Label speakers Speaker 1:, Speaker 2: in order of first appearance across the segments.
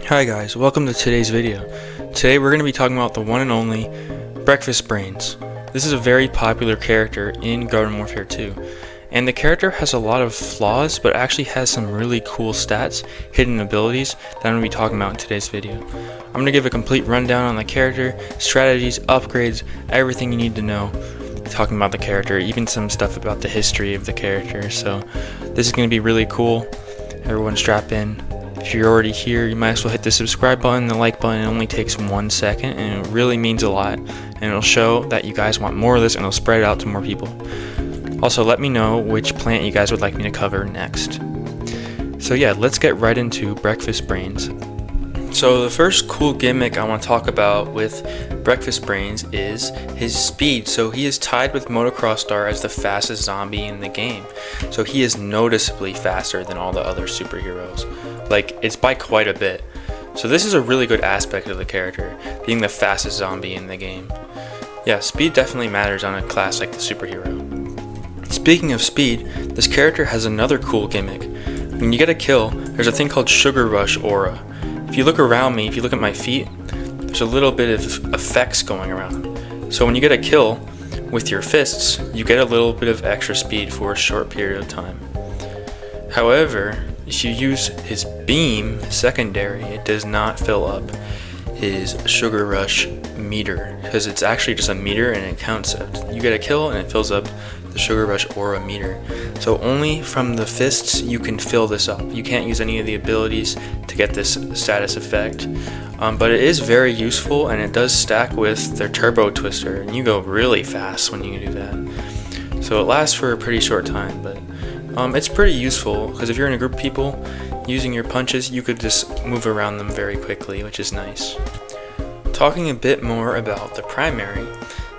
Speaker 1: Hi guys, welcome to today's video. Today we're going to be talking about the one and only Breakfast Brainz. This is a very popular character in Garden Warfare 2, and the character has a lot of flaws but actually has some really cool stats, hidden abilities that I'm going to be talking about in today's video. I'm going to give a complete rundown on the character, strategies, upgrades, everything you need to know talking about the character, even some stuff about the history of the character. So this is going to be really cool. Everyone strap in. If you're already here, you might as well hit the subscribe button, the like button. It only takes 1 second and it really means a lot, and it'll show that you guys want more of this and it'll spread it out to more people. Also, let me know which plant you guys would like me to cover next. So yeah, let's get right into Breakfast Brainz. So the first cool gimmick I want to talk about with Breakfast Brainz is his speed. So he is tied with Motocross as the fastest zombie in the game. So he is noticeably faster than all the other superheroes. Like, it's by quite a bit. So this is a really good aspect of the character, being the fastest zombie in the game. Yeah, speed definitely matters on a class like the superhero. Speaking of speed, this character has another cool gimmick. When you get a kill, there's a thing called Sugar Rush aura. If you look around me, if you look at my feet, there's a little bit of effects going around. So when you get a kill with your fists, you get a little bit of extra speed for a short period of time. However, if you use his beam secondary, it does not fill up his Sugar Rush meter, because it's actually just a meter and it counts it. You get a kill and it fills up the Sugar Rush aura meter. So only from the fists you can fill this up. You can't use any of the abilities to get this status effect. But it is very useful, and it does stack with their turbo twister, and you go really fast when you do that. So it lasts for a pretty short time, but it's pretty useful, because if you're in a group of people using your punches, you could just move around them very quickly, which is nice. Talking a bit more about the primary,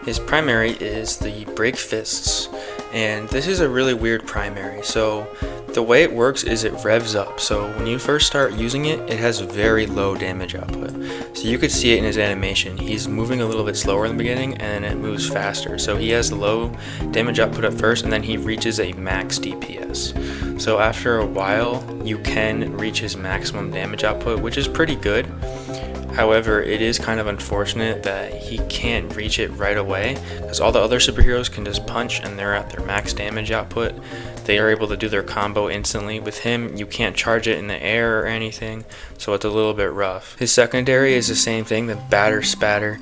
Speaker 1: his primary is the Break Fists, and this is a really weird primary. So the way it works is it revs up. So when you first start using it, it has very low damage output. So you could see it in his animation. He's moving a little bit slower in the beginning and then it moves faster. So he has low damage output at first, and then he reaches a max DPS. So after a while, you can reach his maximum damage output, which is pretty good. However, it is kind of unfortunate that he can't reach it right away, because all the other superheroes can just punch and they're at their max damage output. They are able to do their combo instantly. With him, you can't charge it in the air or anything, so it's a little bit rough. His secondary is the same thing, the Batter Spatter.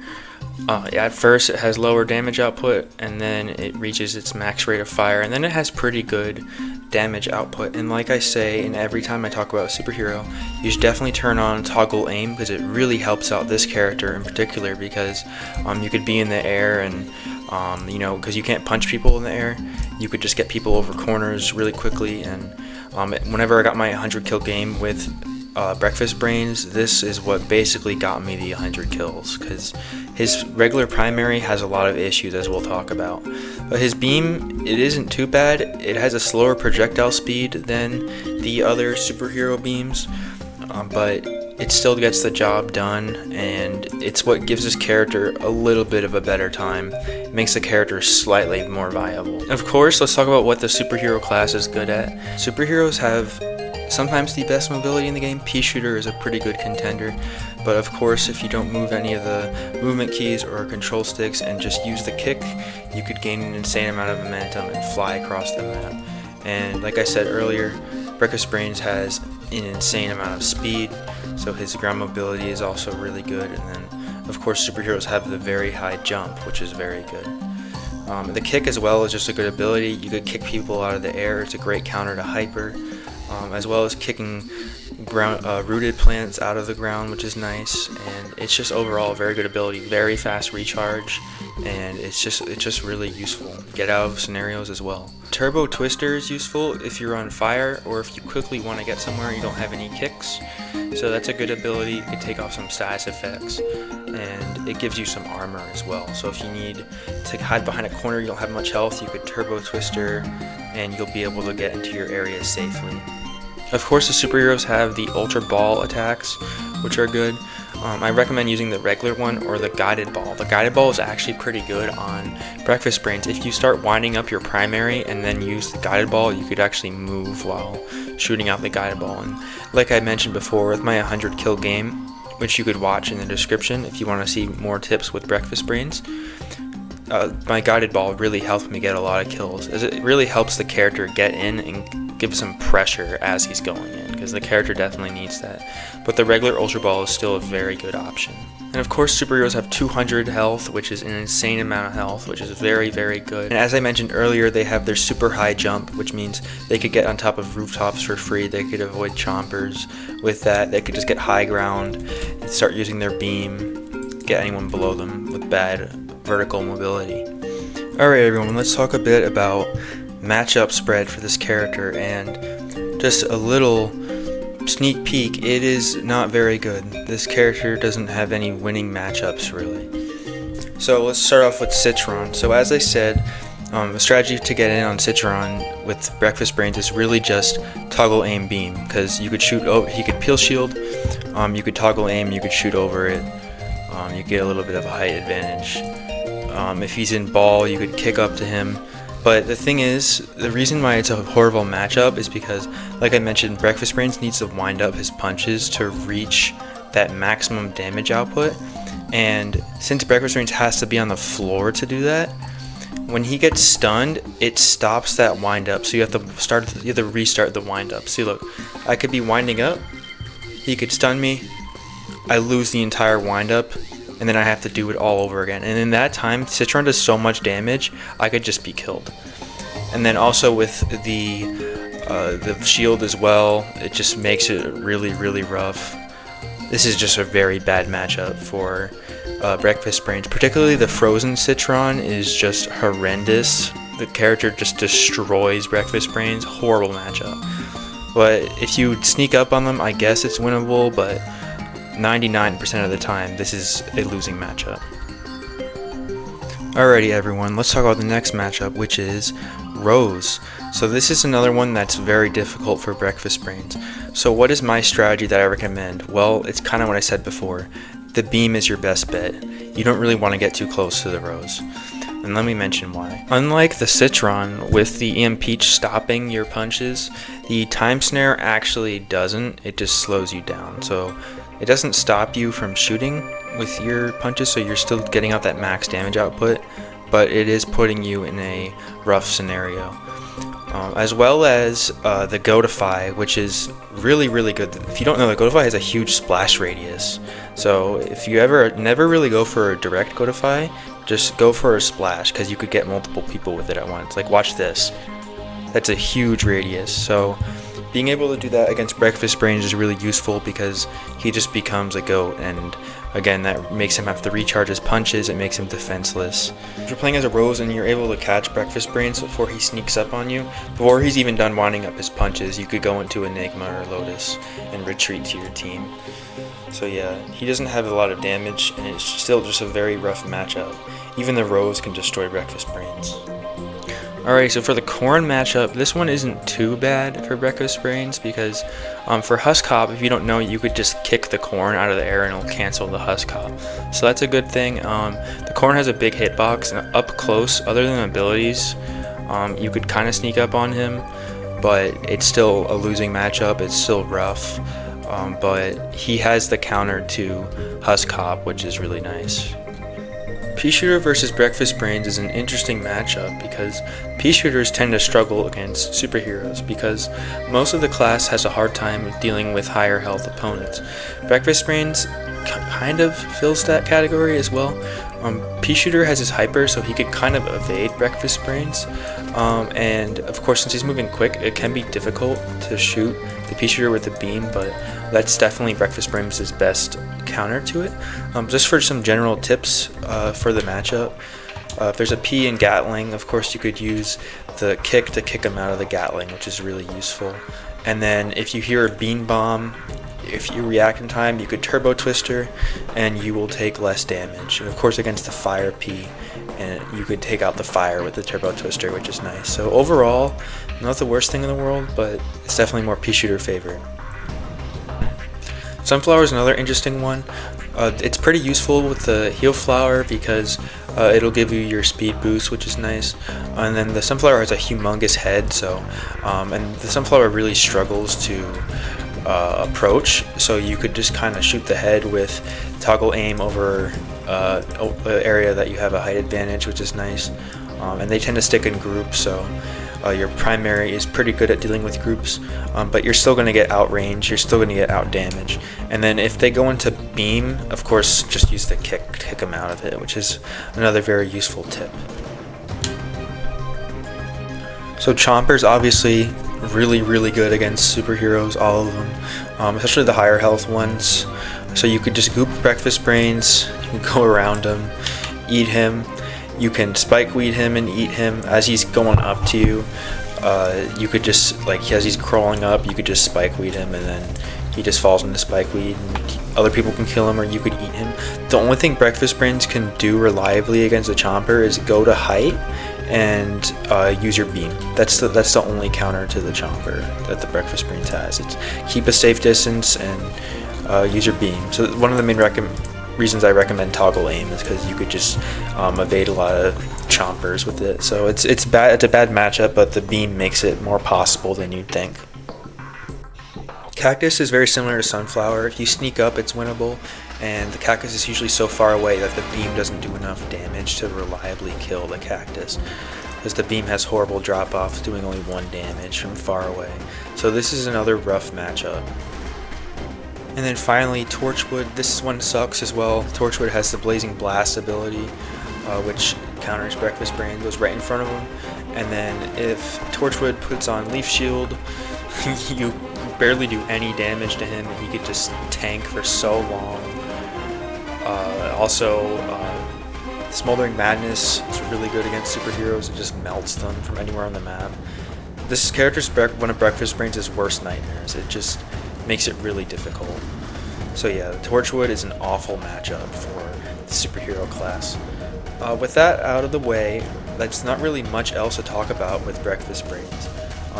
Speaker 1: At first it has lower damage output, and then it reaches its max rate of fire, and then it has pretty good damage output. And like I say, and every time I talk about a superhero, you should definitely turn on toggle aim, because it really helps out this character in particular, because you could be in the air and you know, because you can't punch people in the air, you could just get people over corners really quickly. And whenever I got my 100 kill game with Breakfast Brainz, this is what basically got me the 100 kills, because his regular primary has a lot of issues, as we'll talk about. But his beam, it isn't too bad. It has a slower projectile speed than the other superhero beams, but it still gets the job done, and it's what gives this character a little bit of a better time. It makes the character slightly more viable. Of course, let's talk about what the superhero class is good at. Superheroes have sometimes the best mobility in the game. Peashooter is a pretty good contender, but of course if you don't move any of the movement keys or control sticks and just use the kick, you could gain an insane amount of momentum and fly across the map. And like I said earlier, Breakfast Brainz has an insane amount of speed, so his ground mobility is also really good. And then of course superheroes have the very high jump, which is very good. The kick as well is just a good ability. You could kick people out of the air. It's a great counter to hyper. As well as kicking rooted plants out of the ground, which is nice. And it's just overall a very good ability, very fast recharge, and it's just really useful. Get out of scenarios as well. Turbo Twister is useful if you're on fire or if you quickly want to get somewhere and you don't have any kicks. So that's a good ability. You can take off some status effects, and it gives you some armor as well. So if you need to hide behind a corner, you don't have much health, you could Turbo Twister and you'll be able to get into your area safely. Of course, the superheroes have the Ultra Ball attacks, which are good. I recommend using the regular one or the guided ball. The guided ball is actually pretty good on Breakfast Brainz. If you start winding up your primary and then use the guided ball, you could actually move while shooting out the guided ball. And like I mentioned before, with my 100 kill game, which you could watch in the description if you want to see more tips with Breakfast Brainz, my guided ball really helped me get a lot of kills, as it really helps the character get in and give some pressure as he's going in, because the character definitely needs that. But the regular Ultra Ball is still a very good option. And of course, superheroes have 200 health, which is an insane amount of health, which is very, very good. And as I mentioned earlier, they have their super high jump, which means they could get on top of rooftops for free. They could avoid chompers with that. They could just get high ground and start using their beam, get anyone below them with bad vertical mobility. Alright everyone, let's talk a bit about matchup spread for this character, and just a little sneak peek, it is not very good. This character doesn't have any winning matchups really. So let's start off with Citron. So as I said, the strategy to get in on Citron with Breakfast Brainz is really just toggle aim beam, because you could shoot over, he could peel shield, you could toggle aim, you could shoot over it, you get a little bit of a height advantage. If he's in ball, you could kick up to him. But the thing is, the reason why it's a horrible matchup is because, like I mentioned, Breakfast Brainz needs to wind up his punches to reach that maximum damage output. And since Breakfast Brainz has to be on the floor to do that, when he gets stunned, it stops that wind up. So you have to restart the wind up. See, look, I could be winding up, he could stun me, I lose the entire wind up, and then I have to do it all over again. And in that time, Citron does so much damage, I could just be killed. And then also with the shield as well, it just makes it really, really rough. This is just a very bad matchup for Breakfast Brainz. Particularly the frozen Citron is just horrendous. The character just destroys Breakfast Brainz. Horrible matchup. But if you sneak up on them, I guess it's winnable, but 99% of the time, this is a losing matchup. Alrighty everyone, let's talk about the next matchup, which is Rose. So this is another one that's very difficult for Breakfast Brainz. So what is my strategy that I recommend? Well, it's kind of what I said before. The beam is your best bet. You don't really want to get too close to the Rose. And let me mention why. Unlike the Citron, with the EMP stopping your punches, the time snare actually doesn't. It just slows you down. So it doesn't stop you from shooting with your punches, so you're still getting out that max damage output, but it is putting you in a rough scenario. As well as the Gotify, which is really, really good. If you don't know, the Gotify has a huge splash radius. So if you never really go for a direct Gotify, just go for a splash, because you could get multiple people with it at once. Like, watch this. That's a huge radius. So being able to do that against Breakfast Brainz is really useful, because he just becomes a goat, and again, that makes him have to recharge his punches. It makes him defenseless. If you're playing as a Rose and you're able to catch Breakfast Brainz before he sneaks up on you, before he's even done winding up his punches, you could go into Enigma or Lotus and retreat to your team. So yeah, he doesn't have a lot of damage, and it's still just a very rough matchup. Even the Rose can destroy Breakfast Brainz. Alright, so for the corn matchup, this one isn't too bad for Breakfast Brainz, because for Husk Hop, if you don't know, you could just kick the corn out of the air and it'll cancel the Husk Hop. So that's a good thing. The corn has a big hitbox, and up close, other than abilities, you could kind of sneak up on him, but it's still a losing matchup. It's still rough, but he has the counter to Husk Hop, which is really nice. Peashooter versus Breakfast Brainz is an interesting matchup, because Peashooters tend to struggle against superheroes, because most of the class has a hard time dealing with higher health opponents. Breakfast Brainz kind of fills that category as well. Peashooter has his hyper, so he could kind of evade Breakfast Brainz, and of course, since he's moving quick, it can be difficult to shoot the Peashooter with the beam, but that's definitely Breakfast Brainz's best counter to it. Just for some general tips for the matchup, if there's a P in Gatling, of course you could use the kick to kick him out of the Gatling, which is really useful. And then if you hear a bean bomb, if you react in time, you could turbo twister, and you will take less damage. And of course, against the fire P, and you could take out the fire with the turbo twister, which is nice. So overall, not the worst thing in the world, but it's definitely more Peashooter favored. Sunflower is another interesting one. It's pretty useful with the heal flower because it'll give you your speed boost, which is nice. And then the Sunflower has a humongous head, so and the Sunflower really struggles to approach, so you could just kind of shoot the head with toggle aim over an area that you have a height advantage, which is nice. And they tend to stick in groups, so your primary is pretty good at dealing with groups, but you're still going to get out range, you're still going to get out damage. And then if they go into beam, of course, just use the kick them out of it, which is another very useful tip. So Chomper's obviously really good against superheroes, all of them, especially the higher health ones. So you could just goop Breakfast Brainz, you can go around him, eat him. You can spike weed him and eat him as he's going up to you. You could just, like, as he's crawling up, you could just spike weed him, and then he just falls into spike weed, and other people can kill him, or you could eat him. The only thing Breakfast Brainz can do reliably against a Chomper is go to height and use your beam. That's the only counter to the Chomper that the Breakfast Brainz has. It's keep a safe distance and use your beam. So one of the main reasons I recommend toggle aim is because you could just evade a lot of Chompers with it. So it's a bad matchup, but the beam makes it more possible than you'd think. Cactus is very similar to Sunflower. If you sneak up, it's winnable, and the Cactus is usually so far away that the beam doesn't do enough damage to reliably kill the Cactus, because the beam has horrible drop-off, doing only 1 damage from far away. So this is another rough matchup. And then finally, Torchwood. This one sucks as well. Torchwood has the Blazing Blast ability, which counters Breakfast Brainz, goes right in front of him. And then if Torchwood puts on Leaf Shield, you barely do any damage to him, and he could just tank for so long. Also, Smoldering Madness is really good against superheroes. It just melts them from anywhere on the map. This character's one of Breakfast Brainz' worst nightmares. It just makes it really difficult. So yeah, Torchwood is an awful matchup for the superhero class. With that out of the way, that's not really much else to talk about with Breakfast Brainz.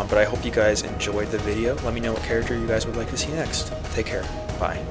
Speaker 1: But I hope you guys enjoyed the video. Let me know what character you guys would like to see next. Take care. Bye.